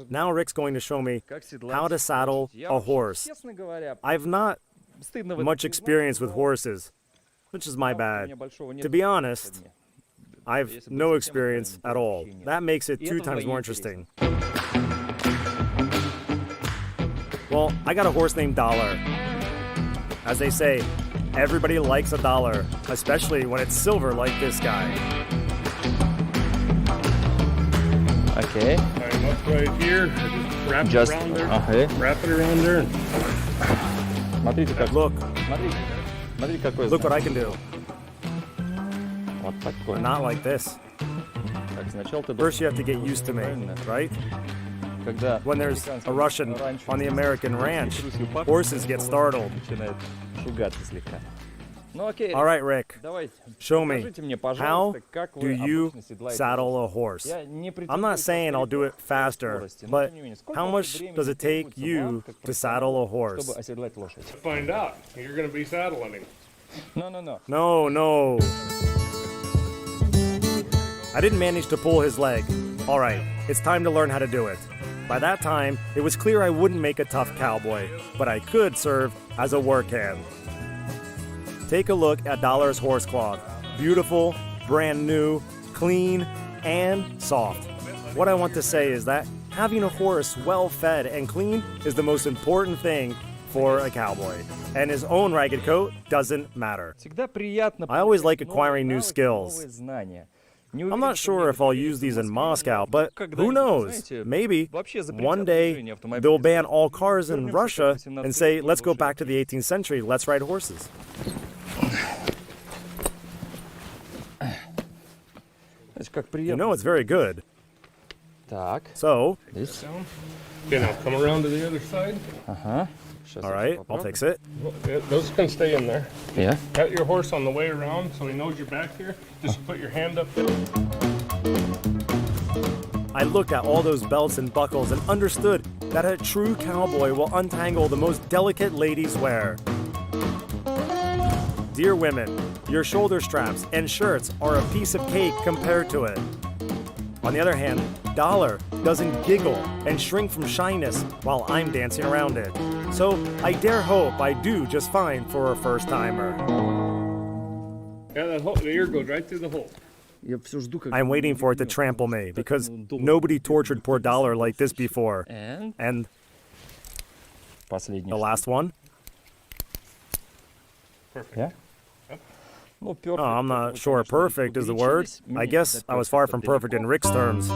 Now Rick's going to show me how to saddle a horse. I've not much experience with horses, which is my bad. To be honest, I've no experience at all. That makes it 2 times more interesting. Well, I got a horse named Dollar. As they say, everybody likes a dollar, especially when it's silver like this guy. Okay. I'm up right here. Just wrap it around there. Okay. Wrap it around there. Смотрите, как... Look, Смотри, какой look what знак. I can do. Вот такой. Not like this. Так, сначала ты First you have to get used to me, right? Когда When there's a Russian on the American ranch, horses get startled. начинает шугаться слегка. Ну окей. All right, Rick, Давайте. show me, Покажите мне, how пожалуйста, как do вы you обычно седлаете saddle a лошадь. horse? Я не I'm not претендую saying I'll do it faster, скорости, но but тем не менее, сколько how вообще much времени does it take требуется you вам, как to saddle a профессионалу, horse? чтобы оседлать лошадь? Find out. You're going to be saddling him. No. No, no. I didn't manage to pull his leg. All right, it's time to learn how to do it. By that time, it was clear I wouldn't make a tough cowboy, but I could serve as a work hand. Take a look at Dollar's horse cloth. Beautiful, brand new, clean, and soft. What I want to say is that having a horse well fed and clean is the most important thing for a cowboy, and his own ragged coat doesn't matter. Всегда приятно I always like получать acquiring new новые навыки, skills. новые знания. I'm not sure if I'll use these in Moscow, but who knows? Maybe one day they'll ban all cars in Russia and say, let's go back to the 18th century, let's ride horses. You know, it's very good. Так, So, здесь. Okay, now come around to the other side. Ага. Сейчас all right, I'll fix it. Those can stay in there. Yeah. Pat your horse on the way around so he knows you're back here. Just put your hand up there. I looked at all those belts and buckles and understood that a true cowboy will untangle the most delicate ladies wear. Dear women, your shoulder straps and shirts are a piece of cake compared to it. On the other hand, Dollar doesn't giggle and shrink from shyness while I'm dancing around it. So I dare hope I do just fine for a first-timer. Yeah, the ear goes right through the hole. Я все жду, как... I'm waiting for it to trample me because nobody tortured poor Dollar like this before. And Последний. the last one? Perfect. Yeah? Ну, Oh, I'm not sure perfect is the word. I guess I was far from perfect in Rick's terms.